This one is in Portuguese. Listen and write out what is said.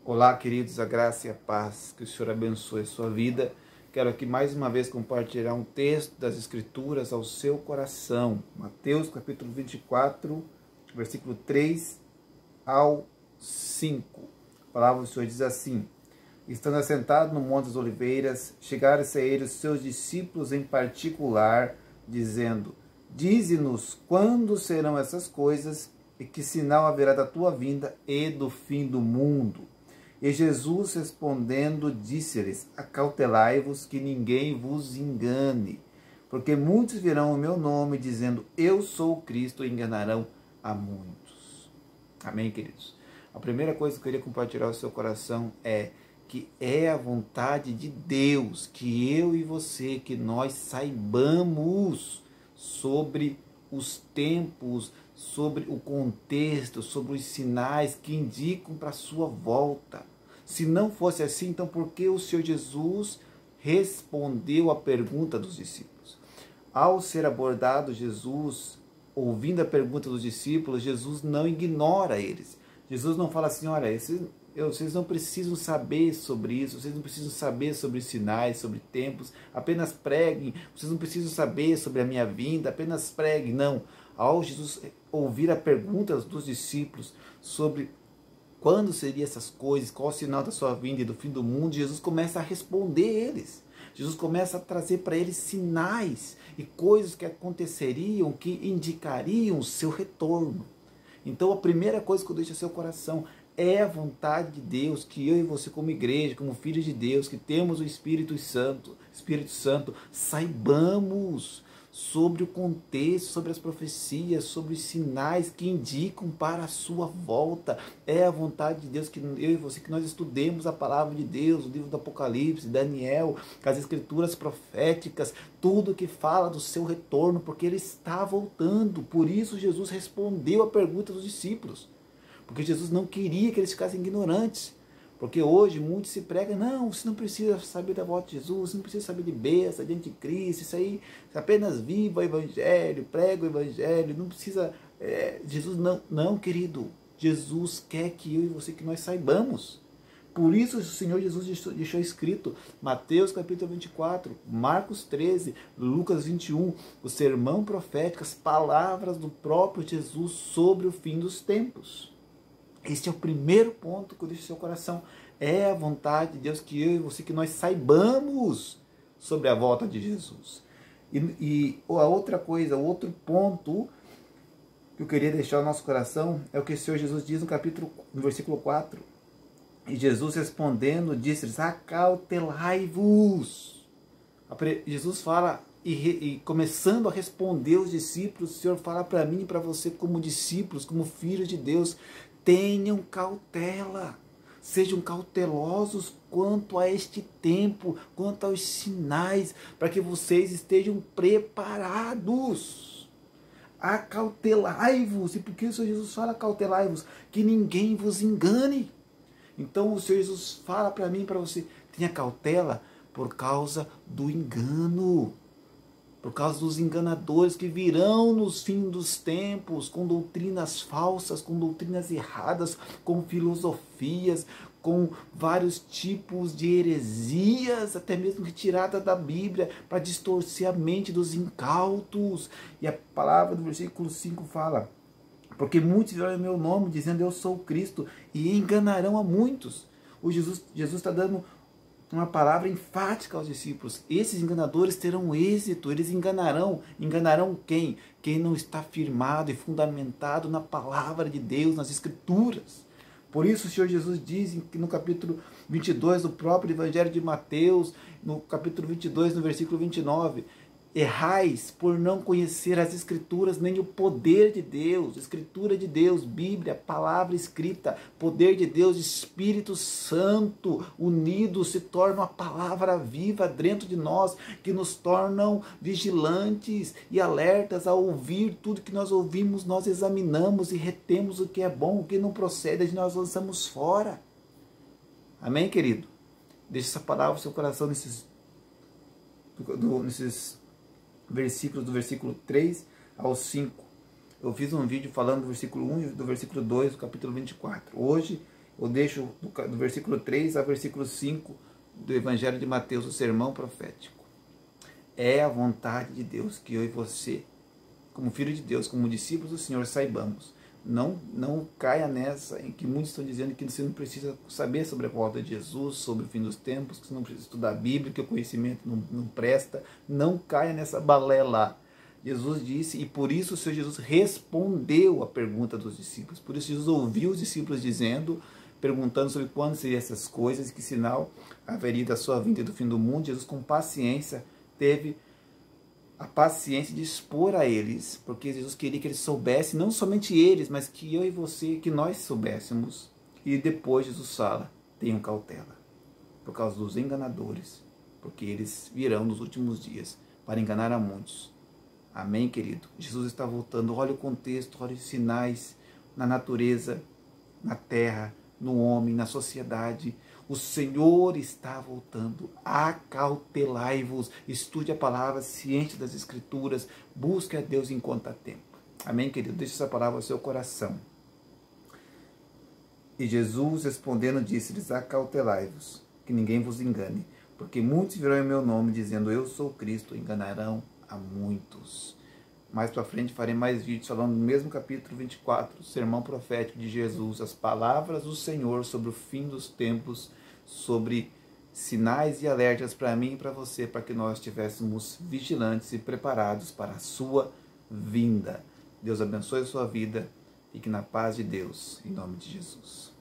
Olá, queridos, a graça e a paz, que o Senhor abençoe a sua vida. Quero aqui mais uma vez compartilhar um texto das Escrituras ao seu coração. Mateus capítulo 24, versículo 3 ao 5. A palavra do Senhor diz assim: Estando assentado no Monte das Oliveiras, chegaram-se a ele os seus discípulos em particular, dizendo: Dize-nos quando serão essas coisas e que sinal haverá da tua vinda e do fim do mundo. E Jesus respondendo disse-lhes: Acautelai-vos que ninguém vos engane, porque muitos virão o meu nome dizendo: Eu sou o Cristo, e enganarão a muitos. Amém, queridos? A primeira coisa que eu queria compartilhar ao seu coração é que é a vontade de Deus que eu e você, que nós saibamos sobre os tempos, sobre o contexto, sobre os sinais que indicam para a sua volta. Se não fosse assim, então por que o Senhor Jesus respondeu à pergunta dos discípulos? Ao ser abordado, Jesus, ouvindo a pergunta dos discípulos, Jesus não ignora eles. Jesus não fala assim: olha, vocês não precisam saber sobre isso, vocês não precisam saber sobre sinais, sobre tempos, apenas preguem, vocês não precisam saber sobre a minha vinda, apenas preguem. Não. Ao Jesus ouvir a pergunta dos discípulos sobre quando seriam essas coisas, qual o sinal da sua vinda e do fim do mundo, Jesus começa a responder eles. Jesus começa a trazer para eles sinais e coisas que aconteceriam, que indicariam o seu retorno. Então a primeira coisa que eu deixo no seu coração é a vontade de Deus, que eu e você como igreja, como filhos de Deus, que temos o Espírito Santo, saibamos sobre o contexto, sobre as profecias, sobre os sinais que indicam para a sua volta. É a vontade de Deus que eu e você, que nós estudemos a palavra de Deus, o livro do Apocalipse, Daniel, as escrituras proféticas, tudo que fala do seu retorno, porque ele está voltando. Por isso Jesus respondeu a pergunta dos discípulos, porque Jesus não queria que eles ficassem ignorantes. Porque hoje muitos se pregam: não, você não precisa saber da volta de Jesus, você não precisa saber de besta, de anticristo, isso aí, apenas viva o evangelho, prega o evangelho, não precisa... Jesus não, querido, Jesus quer que eu e você, que nós saibamos. Por isso o Senhor Jesus deixou escrito Mateus capítulo 24, Marcos 13, Lucas 21, o sermão profético, as palavras do próprio Jesus sobre o fim dos tempos. Este é o primeiro ponto que eu deixo no seu coração. É a vontade de Deus que eu e você, que nós saibamos sobre a volta de Jesus. E a outra coisa, o outro ponto que eu queria deixar no nosso coração é o que o Senhor Jesus diz no versículo 4. E Jesus respondendo disse-lhes: Acautelai-vos. Jesus fala, e começando a responder os discípulos, o Senhor fala para mim e para você, como discípulos, como filhos de Deus: tenham cautela, sejam cautelosos quanto a este tempo, quanto aos sinais, para que vocês estejam preparados. Acautelai-vos. E por que o Senhor Jesus fala acautelai-vos? Que ninguém vos engane. Então o Senhor Jesus fala para mim e para você: tenha cautela por causa do engano, por causa dos enganadores que virão nos fins dos tempos, com doutrinas falsas, com doutrinas erradas, com filosofias, com vários tipos de heresias, até mesmo retiradas da Bíblia, para distorcer a mente dos incautos. E a palavra do versículo 5 fala: porque muitos virão em meu nome, dizendo: eu sou o Cristo, e enganarão a muitos. O Jesus está dando uma palavra enfática aos discípulos: esses enganadores terão êxito, eles enganarão quem? Quem não está firmado e fundamentado na palavra de Deus, nas Escrituras. Por isso o Senhor Jesus diz no capítulo 22 do próprio Evangelho de Mateus, no capítulo 22, no versículo 29, errais por não conhecer as Escrituras, nem o poder de Deus. Escritura de Deus, Bíblia, palavra escrita, poder de Deus, Espírito Santo, unidos se tornam a palavra viva dentro de nós, que nos tornam vigilantes e alertas a ouvir tudo que nós ouvimos. Nós examinamos e retemos o que é bom, o que não procede, nós lançamos fora. Amém, querido? Deixe essa palavra no seu coração nesses versículos, do versículo 3 ao 5. Eu fiz um vídeo falando do versículo 1 e do versículo 2 do capítulo 24. Hoje Eu deixo do versículo 3 ao versículo 5 do Evangelho de Mateus, o sermão profético. É a vontade de Deus que eu e você, como filho de Deus, como discípulos do Senhor, saibamos. Não caia nessa em que muitos estão dizendo que você não precisa saber sobre a volta de Jesus, sobre o fim dos tempos, que você não precisa estudar a Bíblia, que o conhecimento não presta. Não caia nessa balela. Jesus disse, e por isso o Senhor Jesus respondeu a pergunta dos discípulos. Por isso Jesus ouviu os discípulos perguntando sobre quando seriam essas coisas, que sinal haveria da sua vinda e do fim do mundo. Jesus, com paciência, teve a paciência de expor a eles, porque Jesus queria que eles soubessem, não somente eles, mas que eu e você, que nós soubéssemos. E depois Jesus fala, tenham cautela, por causa dos enganadores, porque eles virão nos últimos dias para enganar a muitos. Amém, querido? Jesus está voltando. Olha o contexto, olha os sinais na natureza, na terra, no homem, na sociedade. O Senhor está voltando. Acautelai-vos. Estude a palavra, ciente das Escrituras. Busque a Deus enquanto há tempo. Amém, querido? Deixe essa palavra no seu coração. E Jesus respondendo disse-lhes, acautelai-vos, que ninguém vos engane. Porque muitos virão em meu nome, dizendo, eu sou Cristo, enganarão a muitos. Mais para frente farei mais vídeos falando no mesmo capítulo 24, o sermão profético de Jesus, as palavras do Senhor sobre o fim dos tempos, sobre sinais e alertas para mim e para você, para que nós estivéssemos vigilantes e preparados para a sua vinda. Deus abençoe a sua vida. Fique na paz de Deus, em nome de Jesus.